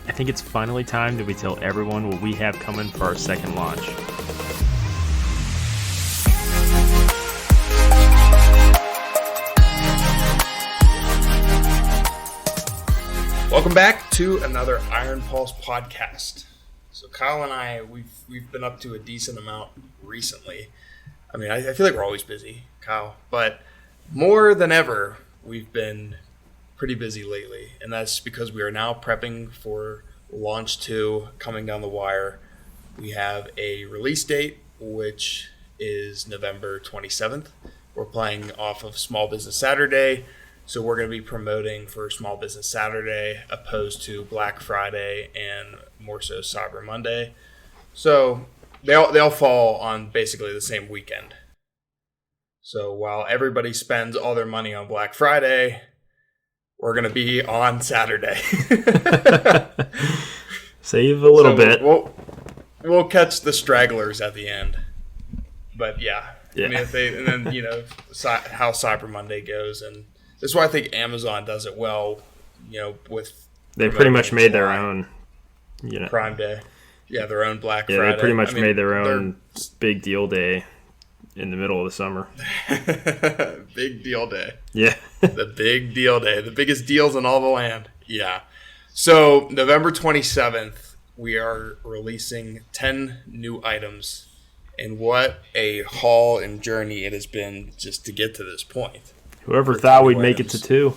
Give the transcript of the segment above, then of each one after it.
I think it's finally time that we tell everyone what we have coming for our second launch. Welcome back to another Ironpulse podcast. So Kyle and I, we've been up to a decent amount recently. I mean, I feel like we're always busy, Kyle, but more than ever, we've been pretty busy lately, and that's because we are now prepping for Launch 2 coming down the wire. We have a release date, which is November 27th. We're playing off of Small Business Saturday, so we're going to be promoting for Small Business Saturday opposed to Black Friday and more so Cyber Monday. So they all fall on basically the same weekend. So while everybody spends all their money on Black Friday, we're going to be on Saturday. Save a little bit. We'll catch the stragglers at the end. But yeah. I mean, and then, you know, how Cyber Monday goes. And this is why I think Amazon does it well, you know, with... They pretty much made their own, you know... Prime Day. Yeah, their own Black Friday. Yeah, they pretty much made their own big deal day in the middle of the summer. Big deal day. Yeah. The big deal day. The biggest deals in all the land. Yeah. So, November 27th, we are releasing 10 new items. And what a haul and journey it has been just to get to this point. Whoever thought we'd make it to 2?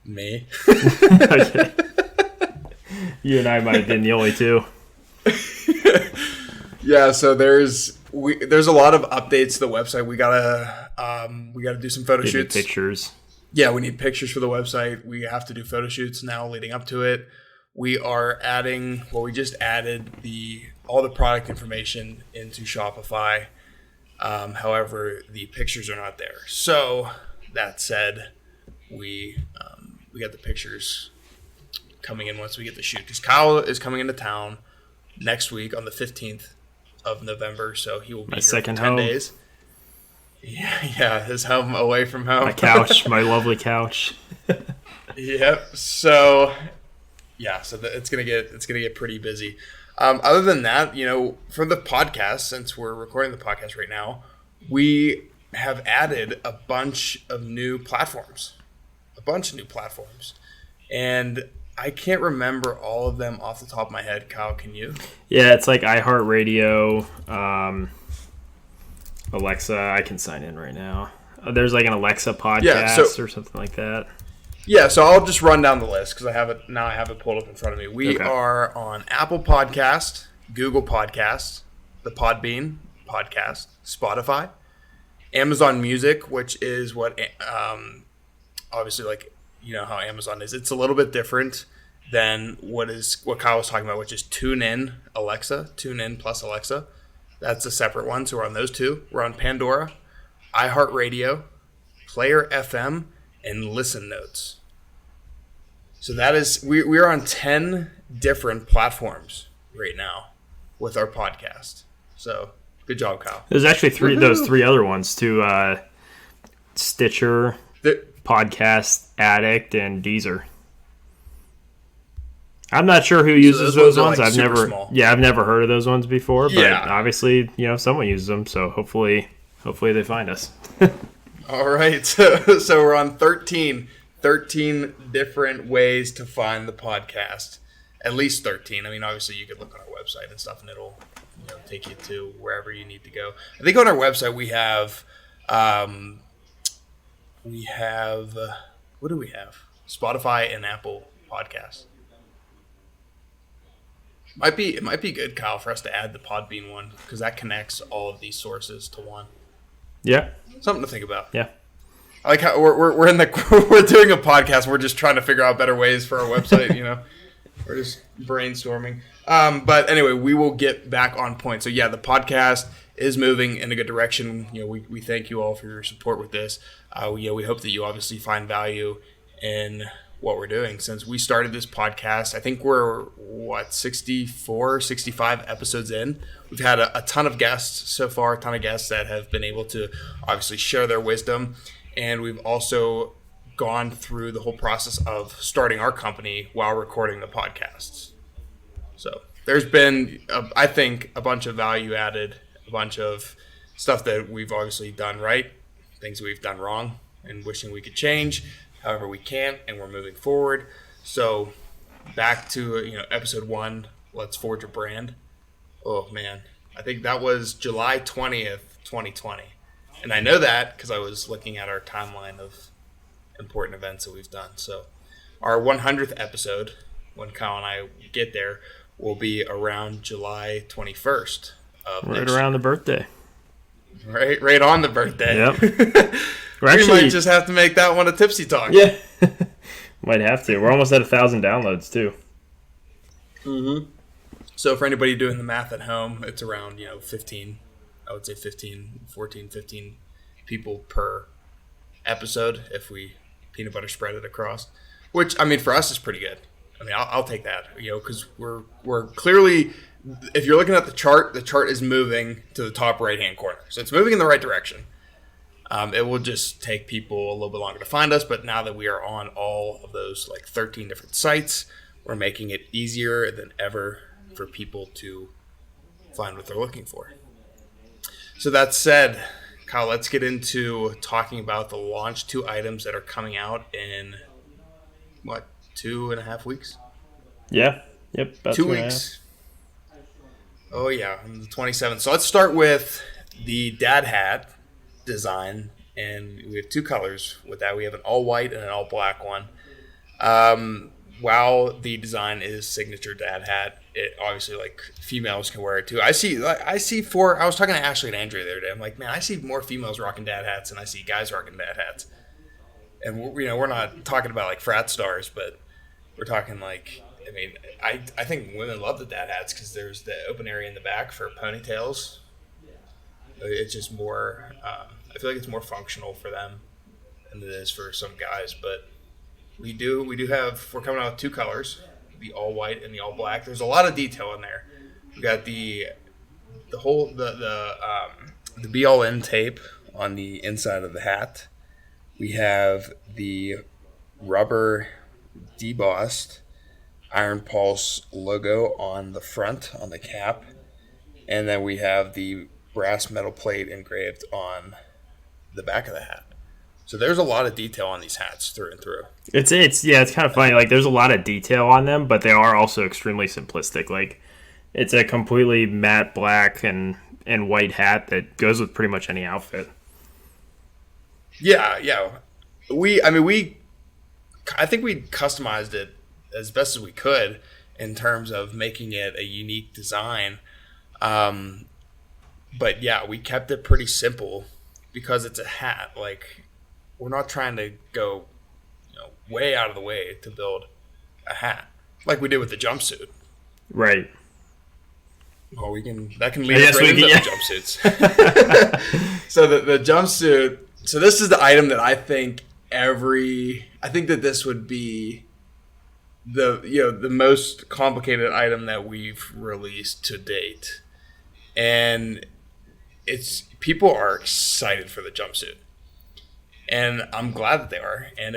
Me. Okay. You and I might have been the only 2. Yeah, so there's a lot of updates to the website. We gotta do some photo shoots. Pictures. Yeah, we need pictures for the website. We have to do photo shoots now leading up to it. We are adding. Well, we just added all the product information into Shopify. However, the pictures are not there. So that said, we got the pictures coming in once we get the shoot. Because Kyle is coming into town next week on the 15th of November, so he will be my here second for 10 home. days. Yeah, his home away from home. My couch, my lovely couch. Yep. So, yeah, so it's gonna get pretty busy. Other than that, you know, for the podcast, since we're recording the podcast right now, we have added a bunch of new platforms, and I can't remember all of them off the top of my head. Kyle, can you? Yeah, it's like iHeartRadio, Alexa. I can sign in right now. There's like an Alexa podcast or something like that. Yeah, so I'll just run down the list because I have it pulled up in front of me. We are on Apple Podcast, Google Podcasts, the Podbean podcast, Spotify, Amazon Music, which is what obviously, like, you know how Amazon is. It's a little bit different than what Kyle was talking about, which is TuneIn plus Alexa. That's a separate one. So we're on those two. We're on Pandora, iHeartRadio, Player FM, and Listen Notes. So that is we are on 10 different platforms right now with our podcast. So good job, Kyle. There's actually those 3 other ones too: Stitcher, Podcast Addict, and Deezer. I'm not sure who uses those ones. Like I've never held of those ones before. But obviously, you know, someone uses them. So hopefully they find us. All right. So we're on 13 different ways to find the podcast. At least 13. I mean, obviously, you could look on our website and stuff, and it'll, you know, take you to wherever you need to go. I think on our website we have what do we have? Spotify and Apple Podcasts. It might be good, Kyle, for us to add the Podbean one because that connects all of these sources to one. Yeah. Something to think about. Yeah. I like how we're doing a podcast. We're just trying to figure out better ways for our website. You know, we're just brainstorming. But anyway, we will get back on point. So yeah, the podcast is moving in a good direction. You know, we thank you all for your support with this. We hope that you obviously find value in what we're doing. Since we started this podcast, I think we're 64, 65 episodes in. We've had a ton of guests so far, a ton of guests that have been able to obviously share their wisdom. And we've also gone through the whole process of starting our company while recording the podcasts. So there's been, I think, a bunch of value added, a bunch of stuff that we've obviously done right, things we've done wrong, and wishing we could change. However, we can't, and we're moving forward. So back to episode 1, Let's Forge a Brand. Oh, man. I think that was July 20th, 2020. And I know that because I was looking at our timeline of important events that we've done. So our 100th episode, when Kyle and I get there, will be around July 21st. Right around the birthday. Right on the birthday. Yep. We might just have to make that one a tipsy talk. Yeah. Might have to. We're almost at 1,000 downloads, too. Mm-hmm. So for anybody doing the math at home, it's around, 15, I would say 15 people per episode if we peanut butter spread it across. Which, for us is pretty good. I'll take that, because we're clearly, if you're looking at the chart is moving to the top right-hand corner. So it's moving in the right direction. It will just take people a little bit longer to find us, but now that we are on all of those 13 different sites, we're making it easier than ever for people to find what they're looking for. So that said, Kyle, let's get into talking about the launch 2 items that are coming out in, 2.5 weeks? Yeah. Yep. About 2 weeks. Oh, yeah. On the 27th. So let's start with the dad hat design. And we have 2 colors with that. We have an all white and an all black one. While the design is signature dad hat, it obviously females can wear it too. I see I was talking to Ashley and Andrea the other day. I'm like, man, I see more females rocking dad hats than I see guys rocking dad hats. And we're not talking about frat stars, but we're talking I think women love the dad hats because there's the open area in the back for ponytails. It's just more, I feel like it's more functional for them than it is for some guys. But we're coming out with 2 colors, the all white and the all black. There's a lot of detail in there. We got the be all in tape on the inside of the hat. We have the rubber debossed Ironpulse logo on the front, on the cap. And then we have the brass metal plate engraved on the back of the hat. So there's a lot of detail on these hats through and through. It's kind of funny. There's a lot of detail on them, but they are also extremely simplistic. It's a completely matte black and white hat that goes with pretty much any outfit. Yeah. I think we customized it as best as we could in terms of making it a unique design. But yeah, we kept it pretty simple because it's a hat. We're not trying to go, way out of the way to build a hat like we did with the jumpsuit. Right. Well, that can lead us right into the jumpsuits. So the jumpsuit. So this is the item that I think that this would be the most complicated item that we've released to date, and people are excited for the jumpsuit. And I'm glad that they are. And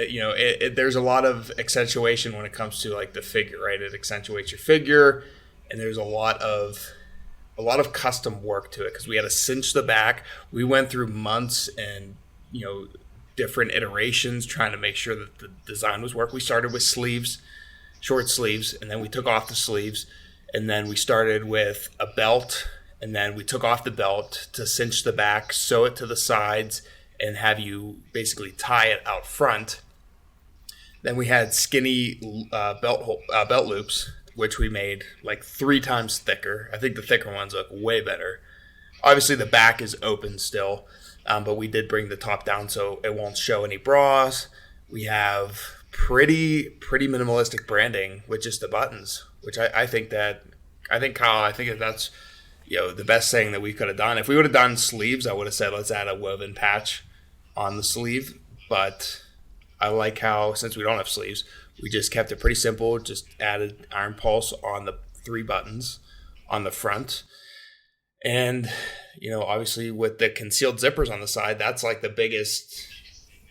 there's a lot of accentuation when it comes to the figure, right? It accentuates your figure, and there's a lot of custom work to it because we had to cinch the back. We went through months and different iterations trying to make sure that the design was work. We started with sleeves, short sleeves, and then we took off the sleeves, and then we started with a belt, and then we took off the belt to cinch the back, sew it to the sides, and have you basically tie it out front. Then we had skinny belt loops, which we made 3 times thicker. I think the thicker ones look way better. Obviously, the back is open still, but we did bring the top down so it won't show any bras. We have pretty minimalistic branding with just the buttons, which I think that's the best thing that we could have done. If we would have done sleeves, I would have said let's add a woven patch on the sleeve, but I like how, since we don't have sleeves, we just kept it pretty simple, just added Ironpulse on the 3 buttons on the front. And, obviously with the concealed zippers on the side, that's the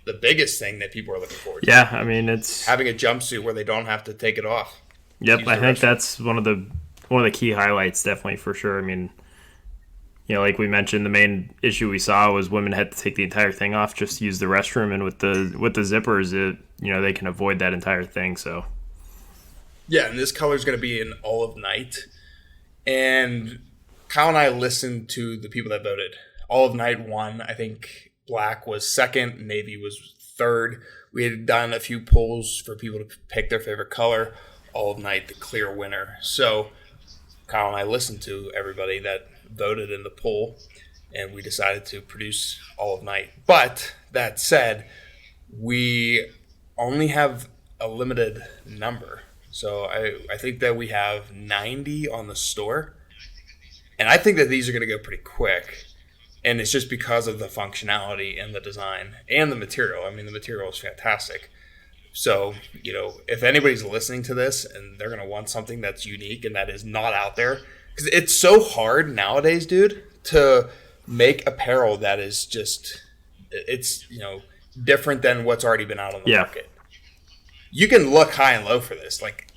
the biggest thing that people are looking forward to. Yeah, I mean, it's Having a jumpsuit where they don't have to take it off. Yep, I think that's one of the key highlights, definitely, for sure. I mean, like we mentioned, the main issue we saw was women had to take the entire thing off just to use the restroom, and with the zippers, they can avoid that entire thing. So yeah, and this color is going to be in olive night, and Kyle and I listened to the people that voted. Olive night won. I think black was second, navy was third. We had done a few polls for people to pick their favorite color. Olive night, the clear winner. So Kyle and I listened to everybody that voted in the poll, and we decided to produce olive night. But that said, we only have a limited number. So I think that we have 90 on the store. And I think that these are going to go pretty quick. And it's just because of the functionality and the design and the material. I mean, the material is fantastic. So, if anybody's listening to this and they're going to want something that's unique and that is not out there, because it's so hard nowadays, dude, to make apparel that is just, it's, different than what's already been out on the market. You can look high and low for this. Like,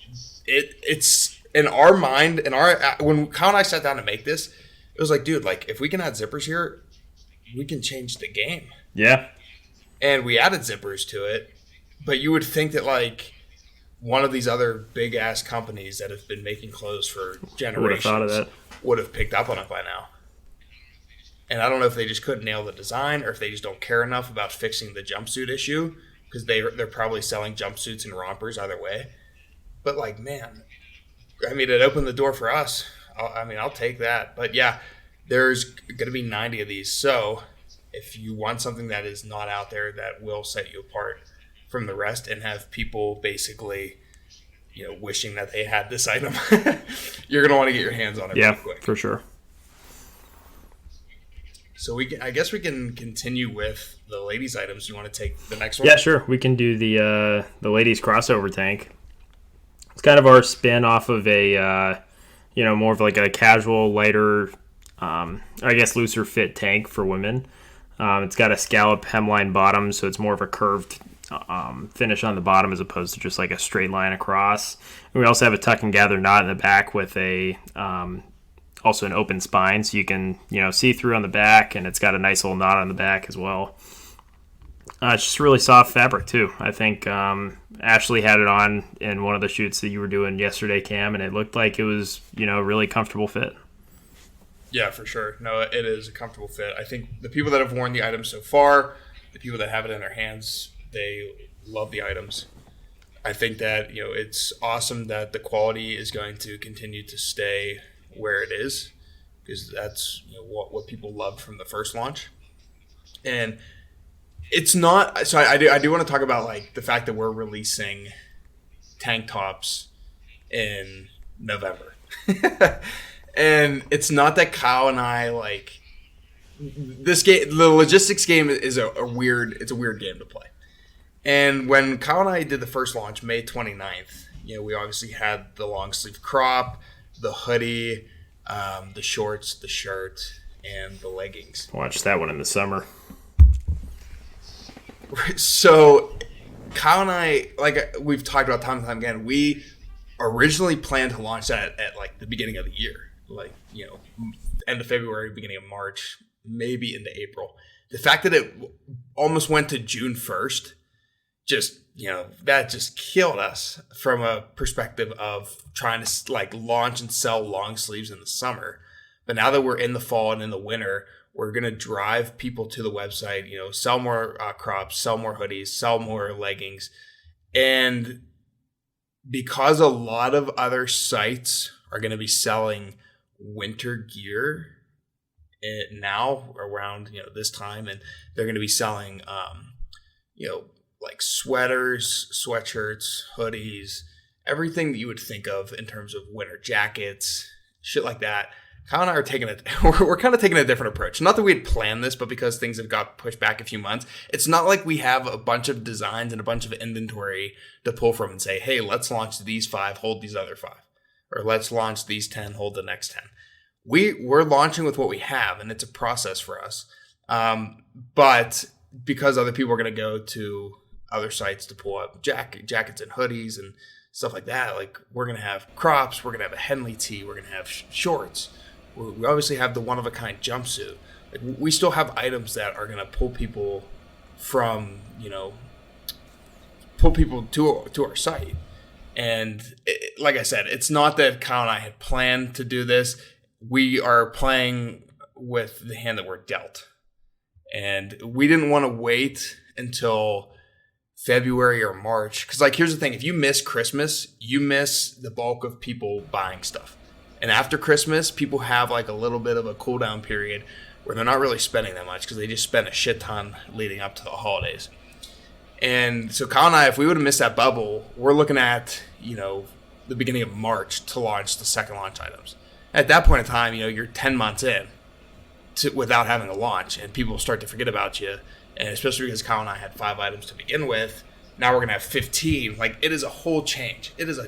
it's in our mind, when Kyle and I sat down to make this, it was like, dude, like, if we can add zippers here, we can change the game. Yeah. And we added zippers to it. But you would think that, like, one of these other big-ass companies that have been making clothes for generations would have picked up on it by now. And I don't know if they just couldn't nail the design or if they just don't care enough about fixing the jumpsuit issue, because they're probably selling jumpsuits and rompers either way. But, like, man, I mean, it opened the door for us. I'll take that. But, yeah, there's going to be 90 of these. So if you want something that is not out there that will set you apart from the rest and have people basically, wishing that they had this item, you're going to want to get your hands on it pretty quick. Yeah, for sure. So I guess we can continue with the ladies' items. You want to take the next one? Yeah, sure. We can do the ladies' crossover tank. It's kind of our spin off of a, more of like a casual, lighter, I guess looser fit tank for women. It's got a scallop hemline bottom, so it's more of a curved finish on the bottom as opposed to just like a straight line across. And we also have a tuck and gather knot in the back with a also an open spine, so you can see through on the back, and it's got a nice little knot on the back as well. It's just really soft fabric too. I think Ashley had it on in one of the shoots that you were doing yesterday, Cam, and it looked like it was a really comfortable fit. Yeah, for sure. No, it is a comfortable fit. I think the people that have worn the items so far, the people that have it in their hands, they love the items. I think that it's awesome that the quality is going to continue to stay where it is, because that's what people loved from the first launch. And it's not, so I do want to talk about like the fact that we're releasing tank tops in November. And it's not that Kyle and I like this game. The logistics game is a weird game to play. And when Kyle and I did the first launch, May 29th, we obviously had the long sleeve crop, the hoodie, the shorts, the shirt, and the leggings. Watch that one in the summer. So Kyle and I, like we've talked about time and time again, we originally planned to launch that at like the beginning of the year, like, end of February, beginning of March, maybe into April. The fact that it almost went to June 1st, just, that just killed us from a perspective of trying to like launch and sell long sleeves in the summer. But now that we're in the fall and in the winter, we're going to drive people to the website, sell more crops, sell more hoodies, sell more leggings. And because a lot of other sites are going to be selling winter gear now around, this time, and they're going to be selling, like sweaters, sweatshirts, hoodies, everything that you would think of in terms of winter jackets, shit like that. Kyle and I are taking it. We're kind of taking a different approach. Not that we had planned this, but because things have got pushed back a few months, it's not like we have a bunch of designs and a bunch of inventory to pull from and say, hey, let's launch these 5, hold these other 5. Or let's launch these 10, hold the next 10. We're launching with what we have, and it's a process for us. But because other people are going to go to other sites to pull up jackets and hoodies and stuff like that. Like, we're going to have crops, we're going to have a Henley Tee, we're going to have shorts. We obviously have the one-of-a-kind jumpsuit. Like, we still have items that are going to pull people from, pull people to our site. And like I said, it's not that Kyle and I had planned to do this. We are playing with the hand that we're dealt. And we didn't want to wait until February or March. Because, like, here's the thing. If you miss Christmas, you miss the bulk of people buying stuff. And after Christmas, people have, like, a little bit of a cool down period where they're not really spending that much because they just spent a shit ton leading up to the holidays. And so Kyle and I, if we would have missed that bubble, we're looking at, the beginning of March to launch the second launch items. At that point in time, you're 10 months in without having a launch, and people start to forget about you. And especially because Kyle and I had 5 items to begin with, now we're going to have 15. Like, it is a whole change. It is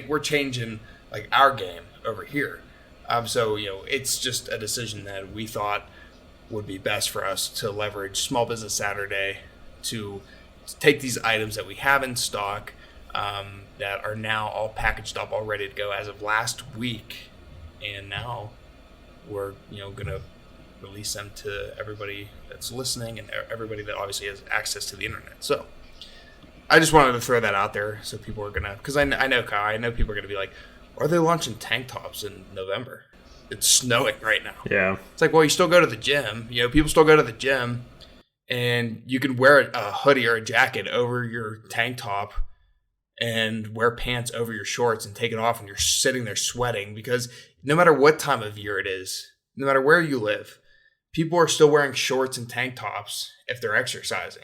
we're changing, like, our game over here. So, it's just a decision that we thought would be best for us to leverage Small Business Saturday to take these items that we have in stock that are now all packaged up, all ready to go as of last week. And now we're, going to release them to everybody that's listening and everybody that obviously has access to the internet. So I just wanted to throw that out there so people are going to, because I know, Kyle, I know people are going to be like, are they launching tank tops in November? It's snowing right now. Yeah. It's like, well, you still go to the gym. People still go to the gym, and you can wear a hoodie or a jacket over your tank top and wear pants over your shorts and take it off when you're sitting there sweating, because no matter what time of year it is, no matter where you live, people are still wearing shorts and tank tops if they're exercising.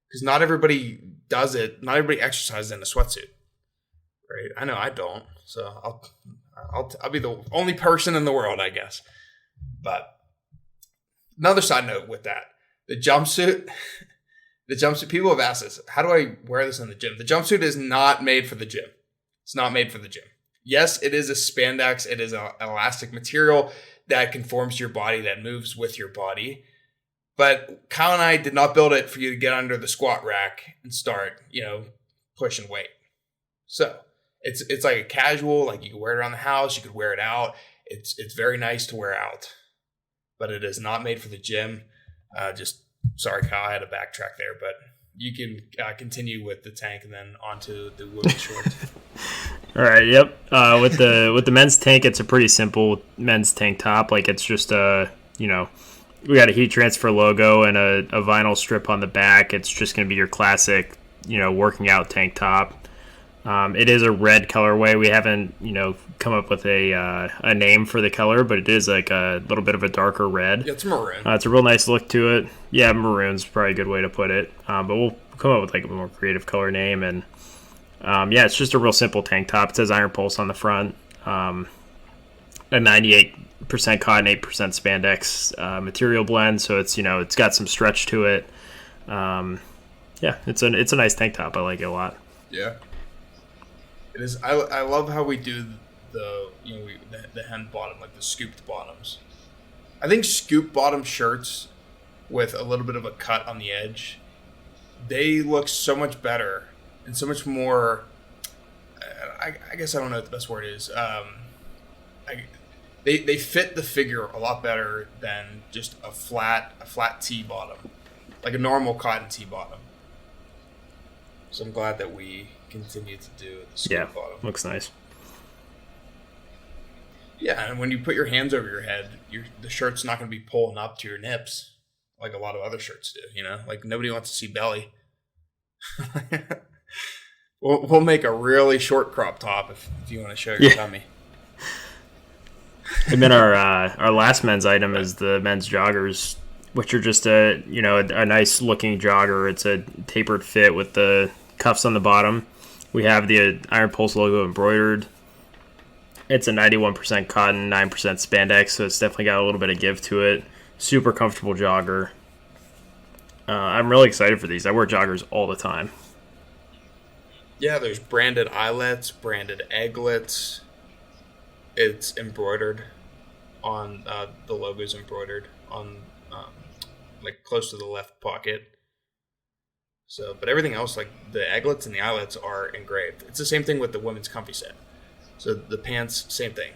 Because not everybody does it. Not everybody exercises in a sweatsuit, right? I know I don't. So I'll be the only person in the world, I guess. But another side note with that, the jumpsuit, people have asked us, how do I wear this in the gym? The jumpsuit is not made for the gym. It's not made for the gym. Yes, it is a spandex. It is an elastic material that conforms to your body, that moves with your body. But Kyle and I did not build it for you to get under the squat rack and start, pushing weight. So it's like a casual, like you can wear it around the house, you could wear it out. It's very nice to wear out, but it is not made for the gym. Sorry, Kyle, I had to backtrack there, but you can continue with the tank and then onto the women's shorts. All right, yep. With the men's tank, it's a pretty simple men's tank top. Like, it's just we got a heat transfer logo and a vinyl strip on the back. It's just going to be your classic, working out tank top. It is a red colorway. We haven't, come up with a name for the color, but it is like a little bit of a darker red. Yeah, it's maroon. It's a real nice look to it. Yeah, maroon's probably a good way to put it. But we'll come up with like a more creative color name. And it's just a real simple tank top. It says Ironpulse on the front. A 98% cotton, 8% spandex material blend. So it's it's got some stretch to it. It's a nice tank top. I like it a lot. Yeah. It is. I love how we do the hem bottom, like the scooped bottoms. I think scoop bottom shirts with a little bit of a cut on the edge, they look so much better and so much more. I guess I don't know what the best word is. They fit the figure a lot better than just a flat tee bottom, like a normal cotton tee bottom. So I'm glad that we continue to do the scoop bottom. Looks nice. Yeah, and when you put your hands over your head, the shirt's not going to be pulling up to your nips like a lot of other shirts do. Like nobody wants to see belly. We'll make a really short crop top if you want to show your tummy. And then our last men's item is the men's joggers, which are just a nice looking jogger. It's a tapered fit with the cuffs on the bottom. We have the Ironpulse logo embroidered. It's a 91% cotton, 9% spandex, so it's definitely got a little bit of give to it. Super comfortable jogger. I'm really excited for these. I wear joggers all the time. Yeah, there's branded eyelets, branded aglets. It's embroidered on the logo's embroidered on like close to the left pocket. So, but everything else, like the aglets and the eyelets, are engraved. It's the same thing with the women's comfy set. So the pants, same thing.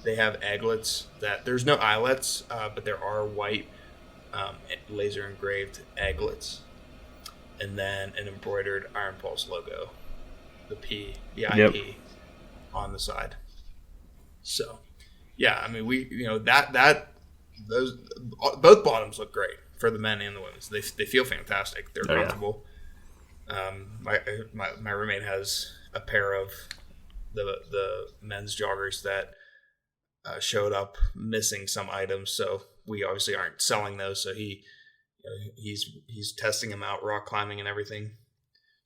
They have aglets that there's no eyelets, but there are white laser engraved aglets, and then an embroidered Ironpulse logo, the IP on the side. So, yeah, I mean those both bottoms look great for the men and the women's. They feel fantastic. They're comfortable. Yeah. My roommate has a pair of the men's joggers that showed up missing some items, so we obviously aren't selling those. So he's testing them out, rock climbing and everything.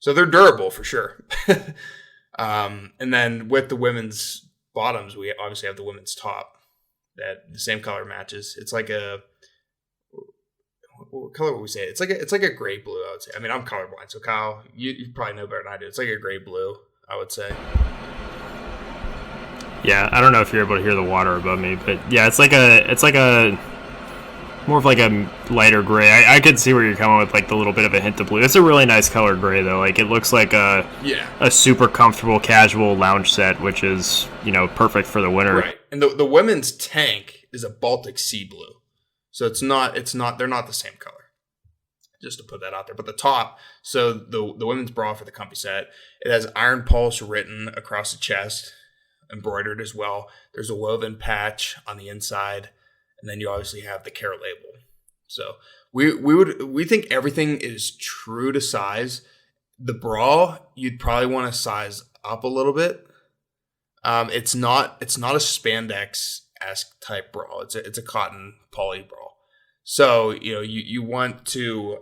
So they're durable for sure. And then with the women's bottoms, we obviously have the women's top that the same color matches. It's like what color would we say? It's like a gray blue, I would say. I mean, I'm colorblind, so Kyle, you probably know better than I do. It's like a gray blue, I would say. Yeah, I don't know if you're able to hear the water above me, but yeah, it's like a more of like a lighter gray. I could see where you're coming with, like the little bit of a hint of blue. It's a really nice color gray though. Like it looks like a super comfortable casual lounge set, which is, perfect for the winter. Right. And the women's tank is a Baltic sea blue. So they're not the same color. Just to put that out there. But the top, so the women's bra for the comfy set, it has Ironpulse written across the chest, embroidered as well. There's a woven patch on the inside, and then you obviously have the care label. So we think everything is true to size. The bra, you'd probably want to size up a little bit. It's not a spandex-esque type bra. It's a cotton poly bra. So, you want to,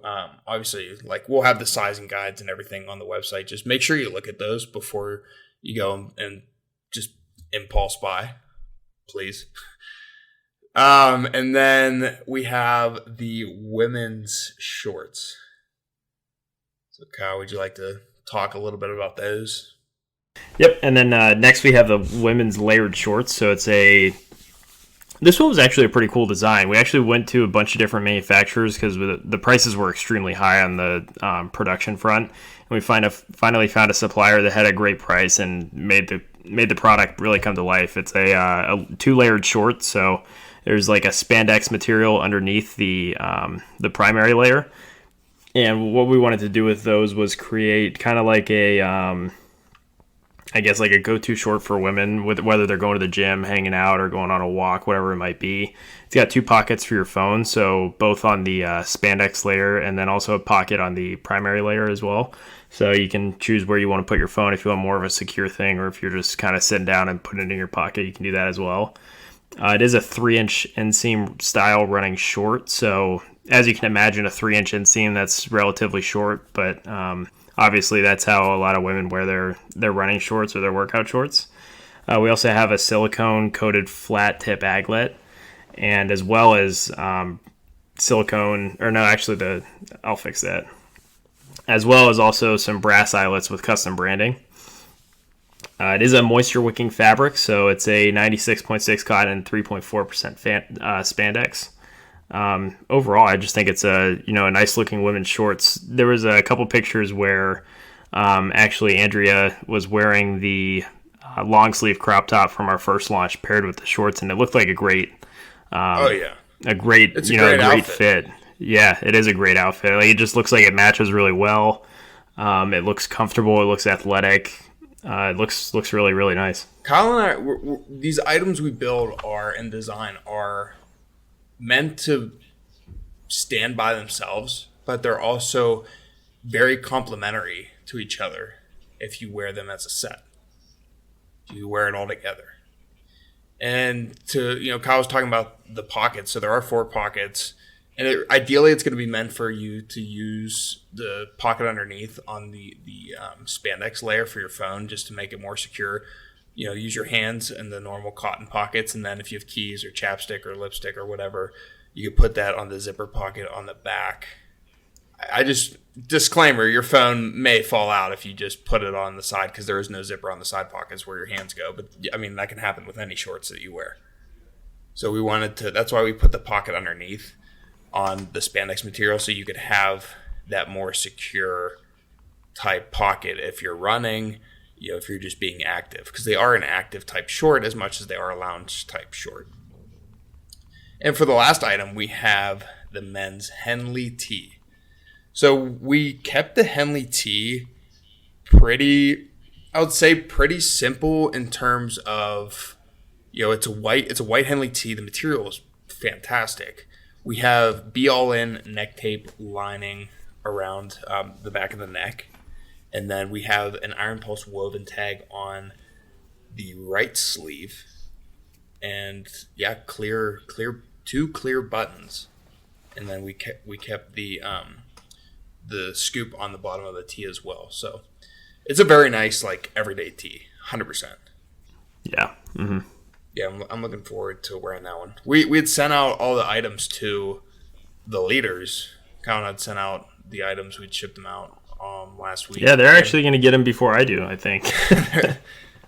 obviously, like, we'll have the sizing guides and everything on the website. Just make sure you look at those before you go and just impulse buy, please. And then we have the women's shorts. So, Kyle, would you like to talk a little bit about those? Yep, and then next we have the women's layered shorts. So this one was actually a pretty cool design. We actually went to a bunch of different manufacturers because the prices were extremely high on the production front. And we finally found a supplier that had a great price and made the product really come to life. It's a 2-layered short, so there's like a spandex material underneath the primary layer. And what we wanted to do with those was create kind of like like a go-to short for women, with whether they're going to the gym, hanging out, or going on a walk, whatever it might be. It's got 2 pockets for your phone, so both on the spandex layer and then also a pocket on the primary layer as well. So you can choose where you want to put your phone if you want more of a secure thing, or if you're just kind of sitting down and putting it in your pocket, you can do that as well. It is a 3-inch inseam style running short, so as you can imagine, a 3-inch inseam, that's relatively short, but obviously, that's how a lot of women wear their running shorts or their workout shorts. We also have a silicone-coated flat-tip aglet, and as well as silicone, or no, actually, I'll fix that. As well as also some brass eyelets with custom branding. It is a moisture-wicking fabric, so it's a 96.6 cotton, 3.4% spandex. Overall, I just think it's a nice looking women's shorts. There was a couple pictures where actually Andrea was wearing the long sleeve crop top from our first launch paired with the shorts, and it looked like a great great fit. Yeah, it is a great outfit. Like, it just looks like it matches really well. It looks comfortable. It looks athletic. It looks really, really nice. Kyle and I, these items we build and design are meant to stand by themselves, but they're also very complementary to each other if you wear them as a set. If you wear it all together. And Kyle was talking about the pockets. So there are 4 pockets. And ideally, it's going to be meant for you to use the pocket underneath on the spandex layer for your phone, just to make it more secure. Use your hands in the normal cotton pockets, and then if you have keys or chapstick or lipstick or whatever, you can put that on the zipper pocket on the back. Disclaimer, your phone may fall out if you just put it on the side, because there is no zipper on the side pockets where your hands go. But, I mean, that can happen with any shorts that you wear. So that's why we put the pocket underneath on the spandex material, so you could have that more secure type pocket if you're running, if you're just being active, because they are an active type short as much as they are a lounge type short. And for the last item, we have the men's Henley Tee. So we kept the Henley Tee pretty simple in terms of, it's a white Henley Tee. The material is fantastic. We have be all in neck tape lining around the back of the neck. And then we have an Ironpulse woven tag on the right sleeve. And two clear buttons. And then we kept the scoop on the bottom of the tee as well. So it's a very nice, everyday tee, 100%. Yeah. Mm-hmm. Yeah, I'm looking forward to wearing that one. We had sent out all the items to the leaders. Colin had sent out the items. We'd shipped them out last week. Yeah, they're actually going to get them before I do, I think.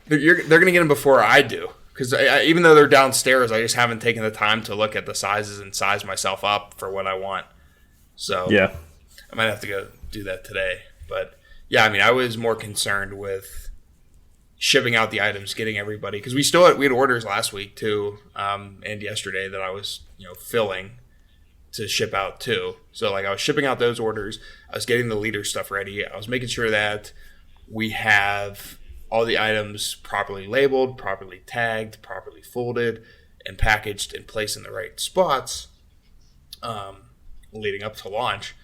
they're going to get them before I do. Because even though they're downstairs, I just haven't taken the time to look at the sizes and size myself up for what I want. So yeah, I might have to go do that today. But yeah, I was more concerned with shipping out the items, getting everybody, because we had orders last week too, and yesterday that I was filling to ship out too. So I was shipping out those orders. I was getting the leader stuff ready. I was making sure that we have all the items properly labeled, properly tagged, properly folded, and packaged and placed in the right spots leading up to launch.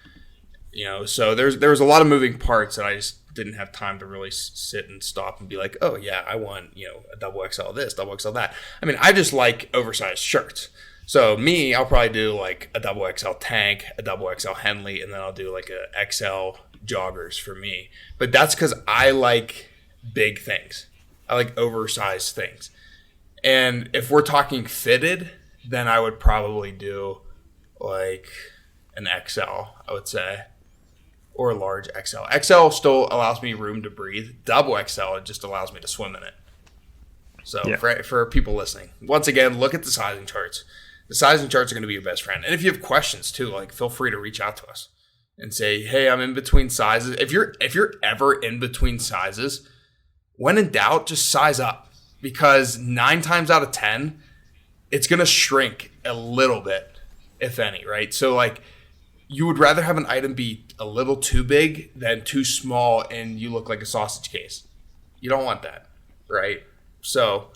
So there was a lot of moving parts that I just didn't have time to really sit and stop and be like, oh yeah, I want a double XL this, double XL that. I just like oversized shirts. So I'll probably do a double XL tank, a double XL Henley, and then I'll do a XL joggers for me. But that's because I like big things. I like oversized things. And if we're talking fitted, then I would probably do an XL, I would say, or a large XL. XL still allows me room to breathe. Double XL, it just allows me to swim in it. So yeah. For people listening, once again, look at the sizing charts. The sizing charts are going to be your best friend. And if you have questions too, feel free to reach out to us and say, hey, I'm in between sizes. If you're ever in between sizes, when in doubt, just size up, because 9 times out of 10, it's going to shrink a little bit, if any, right? So you would rather have an item be a little too big than too small and you look like a sausage case. You don't want that, right? So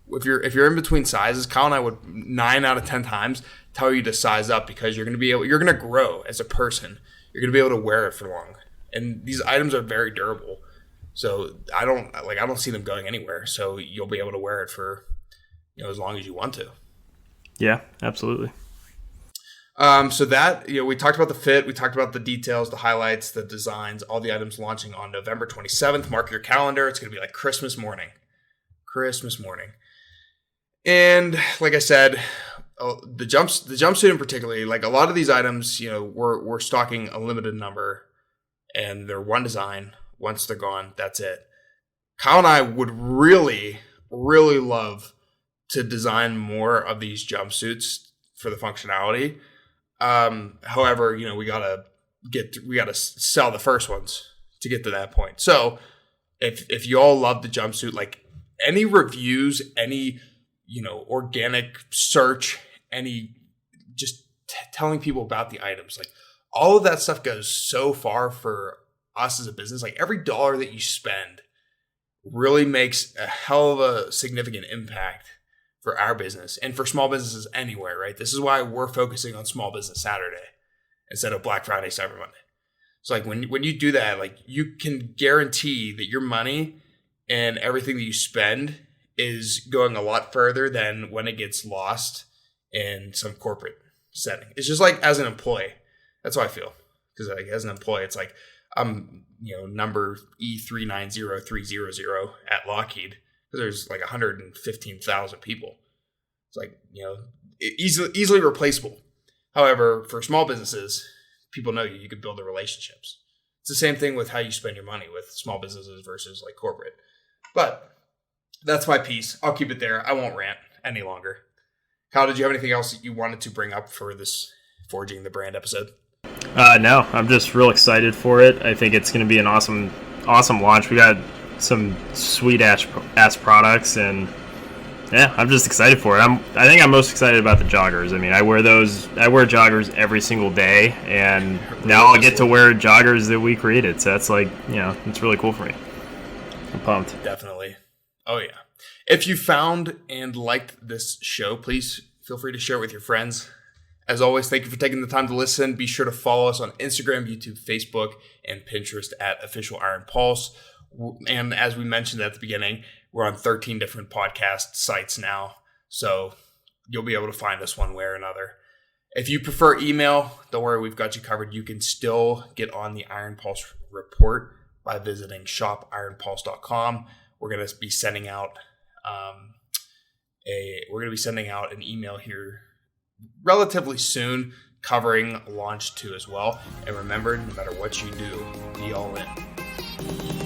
if you're in between sizes, Kyle and I would 9 out of 10 times tell you to size up, because you're going to grow as a person. You're going to be able to wear it for long. And these items are very durable. So I don't see them going anywhere. So you'll be able to wear it for as long as you want to. Yeah, absolutely. So that we talked about the fit, we talked about the details, the highlights, the designs, all the items launching on November 27th. Mark your calendar. It's going to be like Christmas morning. And like I said, the jumpsuit in particular, a lot of these items, we're stocking a limited number, and they're one design. Once they're gone, that's it. Kyle and I would really, really love to design more of these jumpsuits for the functionality. However, we gotta sell the first ones to get to that point. So if you all love the jumpsuit, any reviews, any organic search, any just telling people about the items, all of that stuff goes so far for us as a business. Every dollar that you spend really makes a hell of a significant impact for our business and for small businesses anywhere, right? This is why we're focusing on Small Business Saturday instead of Black Friday, Cyber Monday. So when you do that, you can guarantee that your money and everything that you spend is going a lot further than when it gets lost in some corporate setting. It's just as an employee, that's how I feel. Because as an employee, it's I'm number E390300 at Lockheed, because there's 115,000 people. It's easily replaceable. However, for small businesses, people know you can build the relationships. It's the same thing with how you spend your money with small businesses versus corporate. But that's my piece. I'll keep it there. I won't rant any longer. Kyle, did you have anything else that you wanted to bring up for this Forging the Brand episode? No, I'm just real excited for it. I think it's going to be an awesome launch. We got some sweet ass products, and yeah, I'm just excited for it. I think I'm most excited about the joggers. I mean, I wear joggers every single day, and now I'll get to wear joggers that we created. So that's like, it's really cool for me. I'm pumped. Definitely. Oh yeah. If you found and liked this show, please feel free to share it with your friends. As always, thank you for taking the time to listen. Be sure to follow us on Instagram, YouTube, Facebook, and Pinterest at Official Iron Pulse. And as we mentioned at the beginning, we're on 13 different podcast sites now. So you'll be able to find us one way or another. If you prefer email, don't worry, we've got you covered. You can still get on the Iron Pulse report by visiting shopironpulse.com. We're going to be sending out an email here relatively soon covering launch 2 as well. And remember, no matter what you do, be all in.